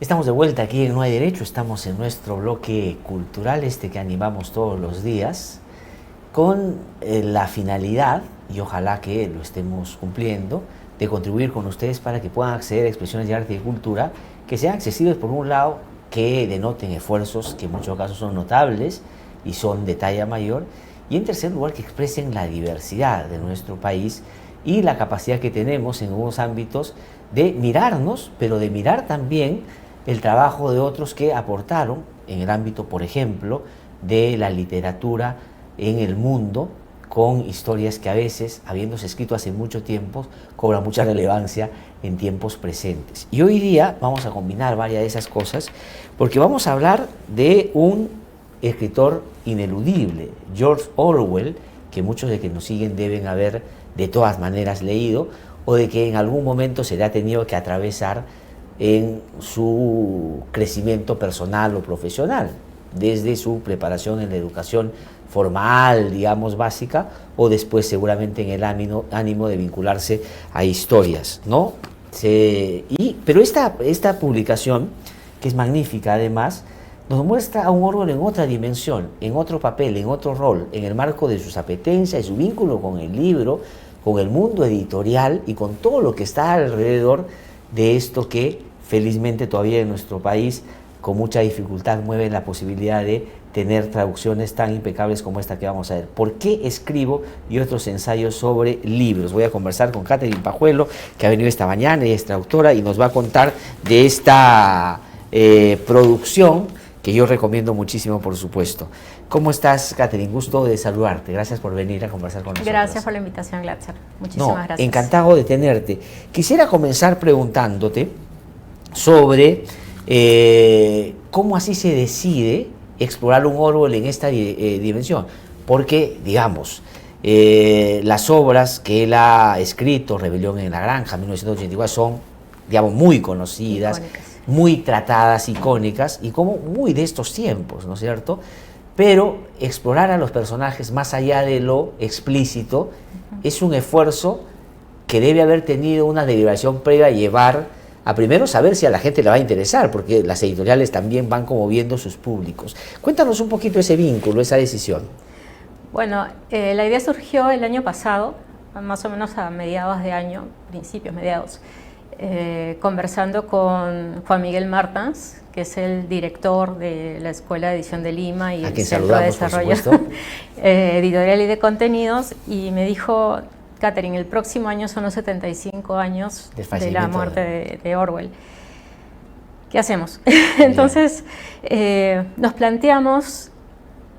Estamos de vuelta aquí en No hay Derecho, estamos en nuestro bloque cultural, que animamos todos los días, con la finalidad, y ojalá que lo estemos cumpliendo, de contribuir con ustedes para que puedan acceder a expresiones de arte y cultura que sean accesibles, por un lado, que denoten esfuerzos que en muchos casos son notables y son de talla mayor, y en tercer lugar que expresen la diversidad de nuestro país y la capacidad que tenemos en algunos ámbitos de mirarnos, pero de mirar también el trabajo de otros que aportaron en el ámbito, por ejemplo, de la literatura en el mundo, con historias que a veces, habiéndose escrito hace mucho tiempo, cobran mucha relevancia en tiempos presentes. Y hoy día vamos a combinar varias de esas cosas, porque vamos a hablar de un escritor ineludible, George Orwell, que muchos de que nos siguen deben haber de todas maneras leído, o de que en algún momento se le ha tenido que atravesar en su crecimiento personal o profesional, desde su preparación en la educación formal, digamos, básica, o después seguramente en el ánimo de vincularse a historias, ¿no? Pero esta publicación, que es magnífica además, nos muestra a un Orwell en otra dimensión, en otro papel, en otro rol, en el marco de sus apetencias y su vínculo con el libro, con el mundo editorial y con todo lo que está alrededor de esto que felizmente todavía en nuestro país con mucha dificultad mueve la posibilidad de tener traducciones tan impecables como esta que vamos a ver. ¿Por qué escribo? Y otros ensayos sobre libros. Voy a conversar con Catherine Pajuelo, que ha venido esta mañana, ella es traductora y nos va a contar de esta producción que yo recomiendo muchísimo, por supuesto. ¿Cómo estás, Catherine? Gusto de saludarte. Gracias por venir a conversar con nosotros. Gracias por la invitación, Glatzer. Muchísimas gracias. Encantado de tenerte. Quisiera comenzar preguntándote sobre cómo así se decide explorar un Orwell en esta dimensión. Porque, digamos, las obras que él ha escrito, Rebelión en la Granja, 1984, son, digamos, muy conocidas, icónicas, muy tratadas, icónicas, y como muy de estos tiempos, ¿no es cierto? Pero explorar a los personajes más allá de lo explícito es un esfuerzo que debe haber tenido una deliberación previa a llevar a primero saber si a la gente le va a interesar, porque las editoriales también van como viendo sus públicos. Cuéntanos un poquito ese vínculo, esa decisión. Bueno, la idea surgió el año pasado, más o menos a mediados de año, principios, mediados, conversando con Juan Miguel Martans, que es el director de la Escuela de Edición de Lima y el Centro de Desarrollo Editorial y de Contenidos, y me dijo: Catherine, el próximo año son los 75 años de la muerte de Orwell. ¿Qué hacemos? Entonces nos planteamos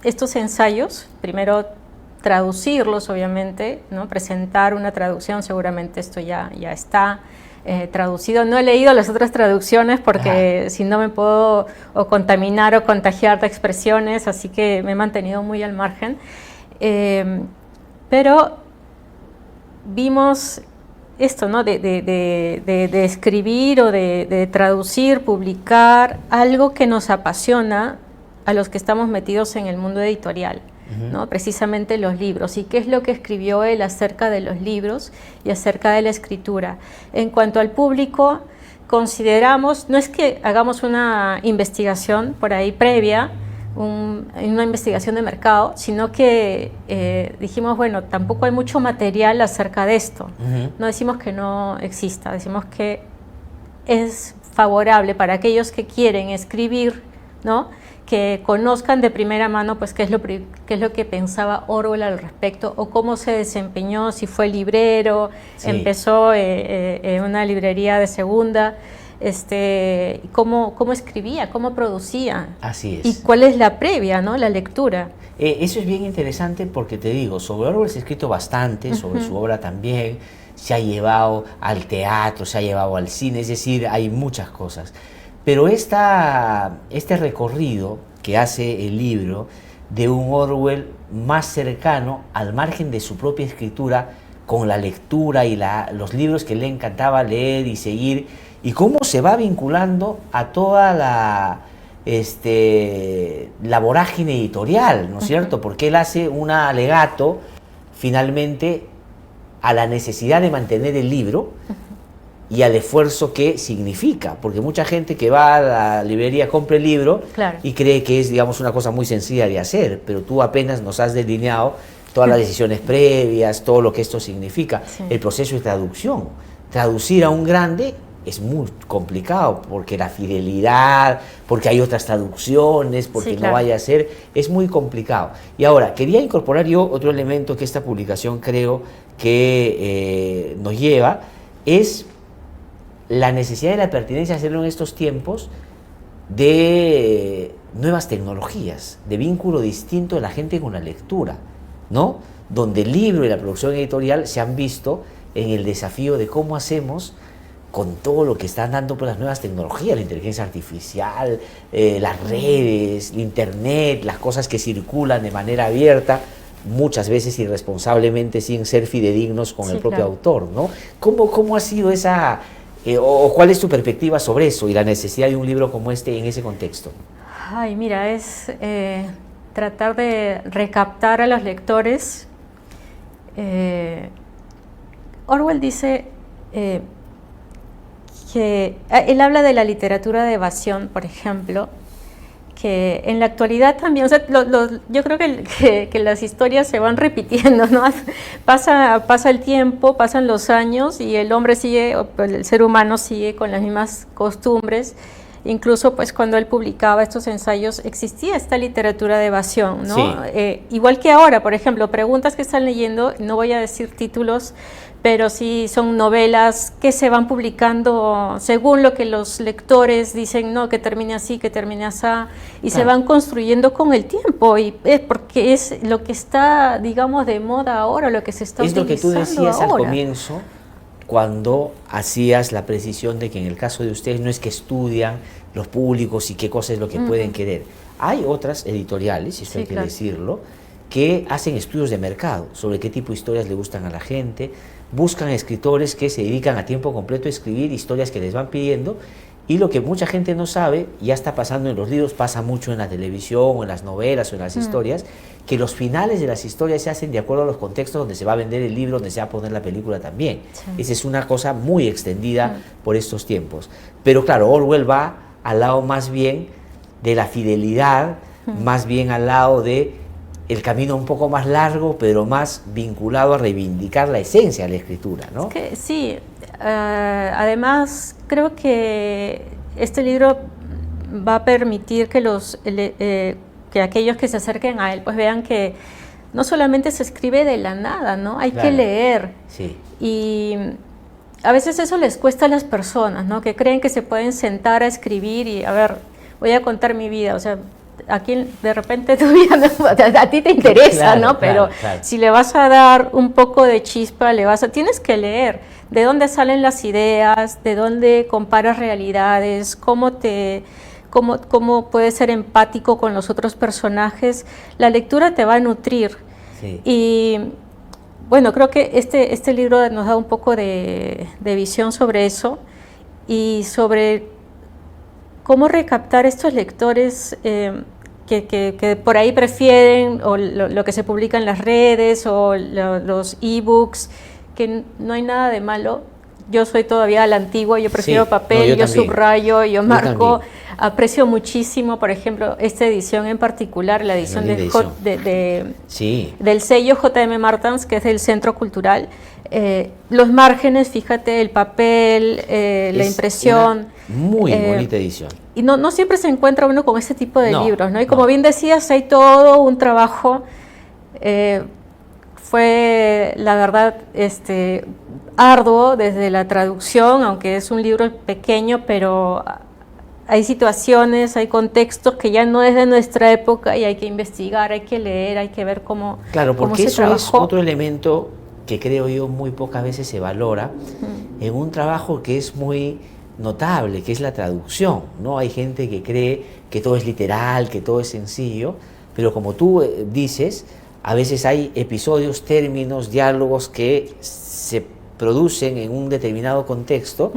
estos ensayos, primero traducirlos, obviamente, ¿no? Presentar una traducción, seguramente esto ya está traducido. No he leído las otras traducciones porque si no me puedo o contaminar o contagiar de expresiones, así que me he mantenido muy al margen. Pero vimos esto, ¿no? de escribir o de traducir, publicar algo que nos apasiona a los que estamos metidos en el mundo editorial, ¿no? Precisamente los libros. ¿Y qué es lo que escribió él acerca de los libros y acerca de la escritura? En cuanto al público, consideramos, no es que hagamos una investigación por ahí previa, una investigación de mercado, sino que dijimos, bueno, tampoco hay mucho material acerca de esto. No decimos que no exista, decimos que es favorable para aquellos que quieren escribir, ¿no? Que conozcan de primera mano pues qué es lo que pensaba Orwell al respecto, o cómo se desempeñó, si fue librero, empezó en una librería de segunda, cómo escribía, cómo producía. Así es. Y cuál es la previa, ¿no? La lectura. Eso es bien interesante porque te digo, sobre Orwell se ha escrito bastante, sobre su obra también, se ha llevado al teatro, se ha llevado al cine, es decir, hay muchas cosas. Pero este recorrido que hace el libro de un Orwell más cercano, al margen de su propia escritura, con la lectura y los libros que le encantaba leer y seguir, y cómo se va vinculando a toda la vorágine editorial, ¿no es cierto? Porque él hace un alegato finalmente a la necesidad de mantener el libro y al esfuerzo que significa, porque mucha gente que va a la librería compra el libro Claro. y cree que es, digamos, una cosa muy sencilla de hacer, pero tú apenas nos has delineado todas las decisiones previas, todo lo que esto significa, Sí. el proceso de traducción. Traducir a un grande es muy complicado, porque la fidelidad, porque hay otras traducciones, porque Sí, no claro. vaya a ser, es muy complicado. Y ahora, quería incorporar yo otro elemento que esta publicación creo que nos lleva, es la necesidad de la pertinencia de hacerlo en estos tiempos de nuevas tecnologías, de vínculo distinto de la gente con la lectura, ¿no? Donde el libro y la producción editorial se han visto en el desafío de cómo hacemos con todo lo que están dando por las nuevas tecnologías, la inteligencia artificial, las redes, el internet, las cosas que circulan de manera abierta, muchas veces irresponsablemente sin ser fidedignos con Sí, el propio claro. autor, ¿no? ¿Cómo ha sido esa, o cuál es tu perspectiva sobre eso y la necesidad de un libro como este en ese contexto? Ay, mira, es tratar de recaptar a los lectores. Orwell dice que él habla de la literatura de evasión, por ejemplo, que en la actualidad también, o sea, yo creo que las historias se van repitiendo, ¿no? Pasa el tiempo, pasan los años y el hombre sigue, el ser humano sigue con las mismas costumbres. Incluso pues cuando él publicaba estos ensayos existía esta literatura de evasión, ¿no? Sí. Igual que ahora, por ejemplo, preguntas que están leyendo, no voy a decir títulos, pero sí son novelas que se van publicando según lo que los lectores dicen, no, que termine así, que termine así, y se van construyendo con el tiempo, y porque es lo que está, digamos, de moda ahora, lo que se está utilizando ahora. Es lo que tú decías al comienzo, cuando hacías la precisión de que en el caso de ustedes no es que estudian los públicos y qué cosa es lo que pueden querer. Hay otras editoriales, y esto Sí, hay que claro. decirlo, que hacen estudios de mercado sobre qué tipo de historias le gustan a la gente, buscan escritores que se dedican a tiempo completo a escribir historias que les van pidiendo, y lo que mucha gente no sabe, ya está pasando en los libros, pasa mucho en la televisión, o en las novelas, o en las historias, que los finales de las historias se hacen de acuerdo a los contextos donde se va a vender el libro, donde se va a poner la película también. Sí. Esa es una cosa muy extendida por estos tiempos. Pero claro, Orwell va al lado más bien de la fidelidad, más bien al lado de el camino un poco más largo, pero más vinculado a reivindicar la esencia de la escritura, ¿no? Es que sí, además creo que este libro va a permitir que que aquellos que se acerquen a él pues vean que no solamente se escribe de la nada, ¿no? Hay que leer. Sí. Y a veces eso les cuesta a las personas, ¿no? Que creen que se pueden sentar a escribir y, a ver, voy a contar mi vida, o sea, aquí de repente tu vida a ti te interesa, Claro, ¿no? Pero claro. si le vas a dar un poco de chispa, tienes que leer de dónde salen las ideas, de dónde comparas realidades, cómo puedes ser empático con los otros personajes. La lectura te va a nutrir. Sí. Y bueno, creo que este libro nos da un poco de visión sobre eso y sobre cómo recaptar estos lectores que por ahí prefieren o lo que se publica en las redes o los ebooks, que no hay nada de malo. Yo soy todavía a la antigua, yo prefiero papel, yo subrayo, yo marco. Aprecio muchísimo, por ejemplo, esta edición en particular, la edición del sello J.M. Martens, que es del Centro Cultural. Los márgenes, fíjate, el papel, la impresión. Muy bonita edición. Y no siempre se encuentra uno con este tipo de libros, ¿no? Y como bien decías, hay todo un trabajo. Fue, la verdad, arduo desde la traducción, aunque es un libro pequeño, pero hay situaciones, hay contextos que ya no es de nuestra época y hay que investigar, hay que leer, hay que ver cómo Claro, porque cómo se eso trabajó. Es otro elemento que creo yo muy pocas veces se valora en un trabajo que es muy notable, que es la traducción, ¿no? Hay gente que cree que todo es literal, que todo es sencillo, pero como tú dices, a veces hay episodios, términos, diálogos que se producen en un determinado contexto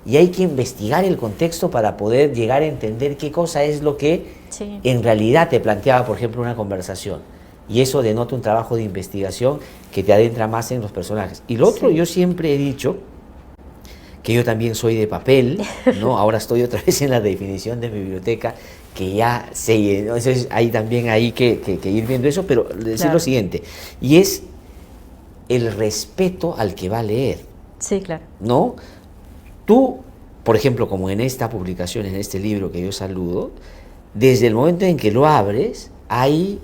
y hay que investigar el contexto para poder llegar a entender qué cosa es lo que en realidad te planteaba, por ejemplo, una conversación. Y eso denota un trabajo de investigación que te adentra más en los personajes. Y lo otro, yo siempre he dicho que yo también soy de papel, ¿no? Ahora estoy otra vez en la definición de mi biblioteca, que ya sé, ¿no? Entonces hay también ahí que ir viendo eso, pero decir lo siguiente, y es el respeto al que va a leer. Sí, claro. ¿No? Tú, por ejemplo, como en esta publicación, en este libro que yo saludo, desde el momento en que lo abres, hay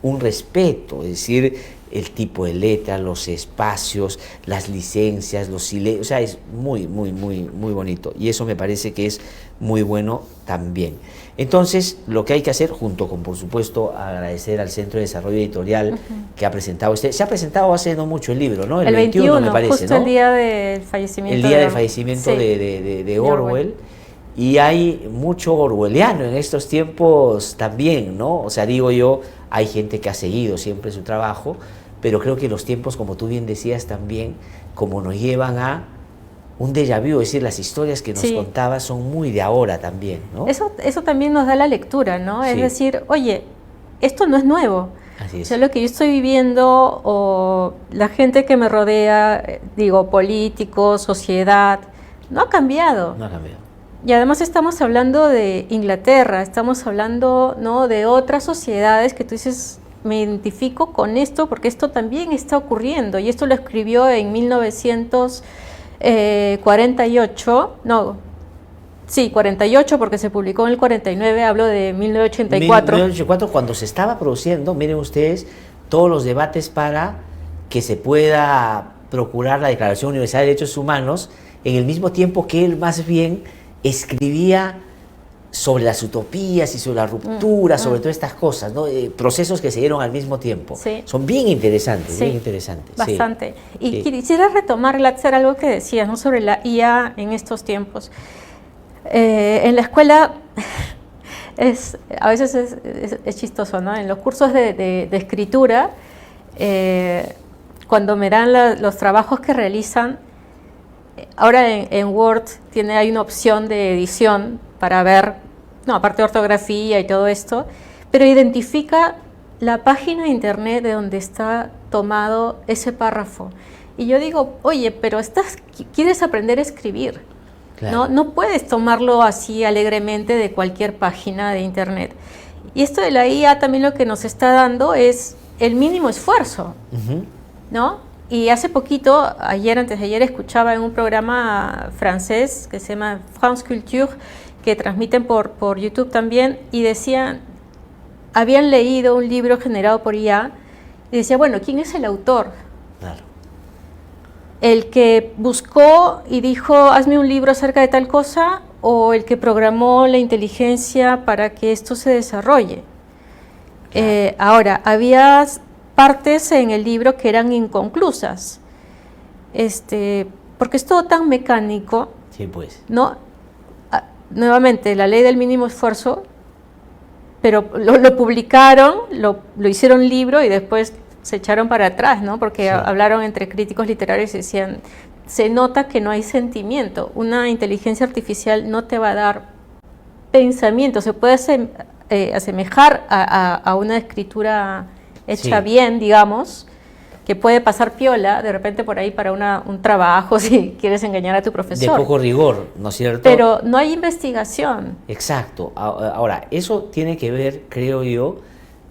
un respeto, es decir, el tipo de letra, los espacios, las licencias, los silencios, o sea, es muy, muy, muy, muy bonito. Y eso me parece que es muy bueno también. Entonces, lo que hay que hacer, junto con, por supuesto, agradecer al Centro de Desarrollo Editorial que ha presentado usted. Se ha presentado hace no mucho el libro, ¿no? El 21 me parece, justo, ¿no? El día del fallecimiento. El día del fallecimiento de Orwell. Y hay mucho orwelliano en estos tiempos también, ¿no? O sea, digo yo, hay gente que ha seguido siempre su trabajo, pero creo que los tiempos, como tú bien decías también, como nos llevan a un déjà vu, es decir, las historias que nos contaba son muy de ahora también, ¿no? Eso también nos da la lectura, ¿no? Sí. Es decir, oye, esto no es nuevo. Así es. O sea, lo que yo estoy viviendo, o la gente que me rodea, digo, políticos, sociedad, no ha cambiado. No ha cambiado. Y además estamos hablando de Inglaterra, estamos hablando, ¿no?, de otras sociedades que tú dices, me identifico con esto porque esto también está ocurriendo. Y esto lo escribió en 1948, 48, porque se publicó en el 49, hablo de 1984. 1984, cuando se estaba produciendo, miren ustedes, todos los debates para que se pueda procurar la Declaración Universal de Derechos Humanos, en el mismo tiempo que él más bien escribía sobre las utopías y sobre la ruptura, sobre todas estas cosas, ¿no? Procesos que se dieron al mismo tiempo. Sí. Son bien interesantes, Sí, bien interesantes. bastante. Sí. Y quisiera retomar, Latzer, algo que decías, ¿no?, sobre la IA en estos tiempos. En la escuela a veces es chistoso, ¿no? En los cursos de escritura, cuando me dan los trabajos que realizan, ahora en Word hay una opción de edición para ver, no, aparte de ortografía y todo esto, pero identifica la página de internet de donde está tomado ese párrafo. Y yo digo, oye, pero quieres aprender a escribir, claro. No puedes tomarlo así alegremente de cualquier página de internet. Y esto de la IA también lo que nos está dando es el mínimo esfuerzo, ¿no? Y hace poquito, antes de ayer, escuchaba en un programa francés que se llama France Culture, que transmiten por YouTube también, y decían, habían leído un libro generado por IA, y decía, bueno, ¿quién es el autor? Claro. ¿El que buscó y dijo, hazme un libro acerca de tal cosa, o el que programó la inteligencia para que esto se desarrolle? Claro. Ahora, había partes en el libro que eran inconclusas, porque es todo tan mecánico. Sí, pues. ¿No? Nuevamente, la ley del mínimo esfuerzo, pero lo publicaron, lo hicieron libro y después se echaron para atrás, ¿no? Porque hablaron entre críticos literarios y decían, se nota que no hay sentimiento. Una inteligencia artificial no te va a dar pensamiento, se puede asemejar a una escritura hecha bien, digamos, que puede pasar piola de repente por ahí para un trabajo, si quieres engañar a tu profesor. De poco rigor, ¿no es cierto? Pero no hay investigación. Exacto. Ahora, eso tiene que ver, creo yo,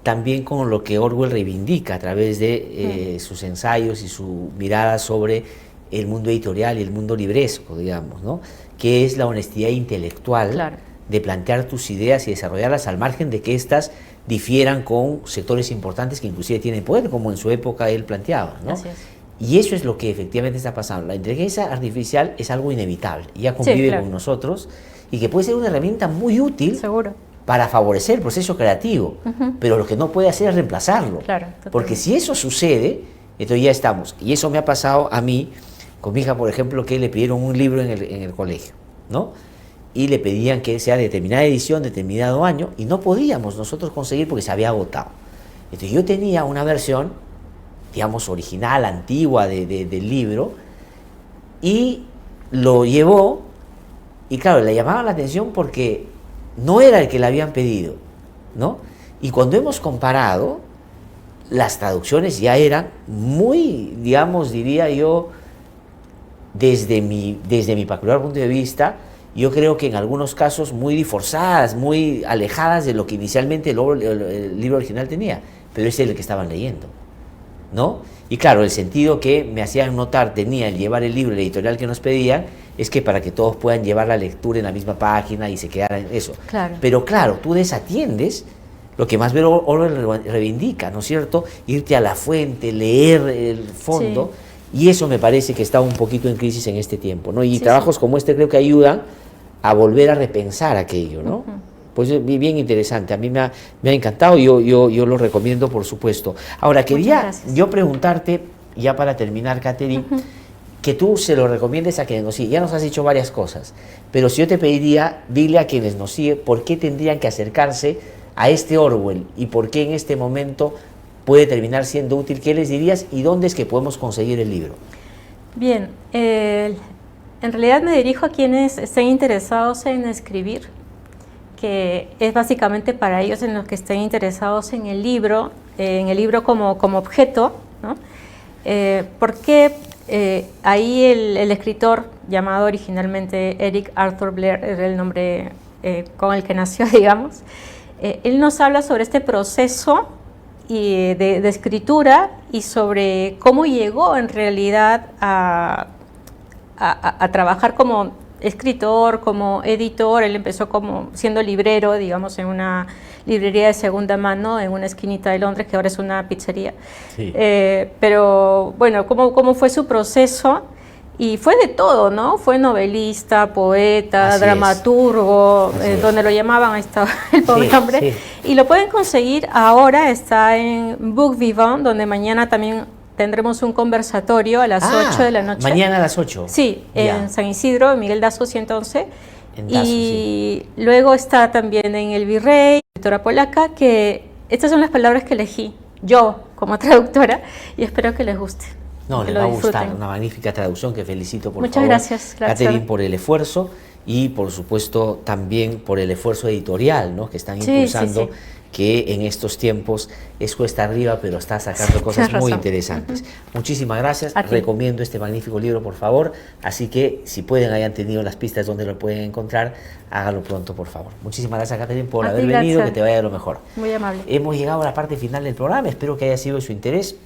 también con lo que Orwell reivindica a través de sus ensayos y su mirada sobre el mundo editorial y el mundo libresco, digamos, ¿no? Que es la honestidad intelectual, claro, de plantear tus ideas y desarrollarlas al margen de que éstas difieran con sectores importantes que inclusive tienen poder, como en su época él planteaba, ¿no? Así es. Y eso es lo que efectivamente está pasando. La inteligencia artificial es algo inevitable, ya convive con nosotros, y que puede ser una herramienta muy útil, seguro, para favorecer el proceso creativo, pero lo que no puede hacer es reemplazarlo. Claro, porque si eso sucede, entonces ya estamos. Y eso me ha pasado a mí, con mi hija, por ejemplo, que le pidieron un libro en el colegio, ¿no? Y le pedían que sea determinada edición, determinado año, y no podíamos nosotros conseguir porque se había agotado. Entonces yo tenía una versión, digamos, original, antigua del libro, y lo llevó, y claro, le llamaba la atención porque no era el que le habían pedido, ¿no? Y cuando hemos comparado, las traducciones ya eran muy, digamos, diría yo, desde mi particular punto de vista, yo creo que en algunos casos muy forzadas, muy alejadas de lo que inicialmente el libro original tenía, pero es el que estaban leyendo, ¿no? Y claro, el sentido que me hacían notar tenía el llevar el libro, el editorial que nos pedían, es que para que todos puedan llevar la lectura en la misma página y se quedara en eso. Claro. Pero claro, tú desatiendes lo que más Orwell reivindica, ¿no es cierto? Irte a la fuente, leer el fondo, sí. Y eso me parece que está un poquito en crisis en este tiempo, ¿no? Y sí, trabajos como este creo que ayudan a volver a repensar aquello, ¿no? Pues bien interesante, a mí me ha encantado, yo lo recomiendo, por supuesto. Ahora, quería yo preguntarte, ya para terminar, Catherine, que tú se lo recomiendes a quienes nos siguen. Ya nos has dicho varias cosas, pero si yo te pediría, dile a quienes nos siguen por qué tendrían que acercarse a este Orwell y por qué en este momento puede terminar siendo útil. ¿Qué les dirías y dónde es que podemos conseguir el libro? Bien, en realidad me dirijo a quienes estén interesados en escribir, que es básicamente para ellos en los que estén interesados en el libro como objeto, ¿no? Porque ahí el escritor, llamado originalmente Eric Arthur Blair, era el nombre con el que nació, digamos, él nos habla sobre este proceso de escritura y sobre cómo llegó en realidad a trabajar como escritor, como editor. Él empezó como siendo librero, digamos, en una librería de segunda mano en una esquinita de Londres, que ahora es una pizzería. Sí. Pero bueno, cómo fue su proceso, y fue de todo, ¿no? Fue novelista, poeta, dramaturgo, donde lo llamaban, ahí estaba el pobre hombre. Sí. Y lo pueden conseguir ahora, está en Book Vivant, donde mañana también tendremos un conversatorio a las 8 de la noche. ¿Mañana a las 8? Sí, en San Isidro, en Miguel Dazo 111. Y luego está también en El Virrey, escritora polaca, que estas son las palabras que elegí yo como traductora y espero que les guste. No, les va a gustar, una magnífica traducción que felicito por Muchas favor. Gracias. Catherine, por el esfuerzo y por supuesto también por el esfuerzo editorial, ¿no? Que están impulsando, que en estos tiempos es cuesta arriba, pero está sacando cosas muy interesantes. Muchísimas gracias, recomiendo este magnífico libro, por favor, así que si pueden, hayan tenido las pistas donde lo pueden encontrar, háganlo pronto, por favor. Muchísimas gracias, Catherine, por haber venido, que te vaya de lo mejor. Muy amable. Hemos llegado a la parte final del programa, espero que haya sido de su interés.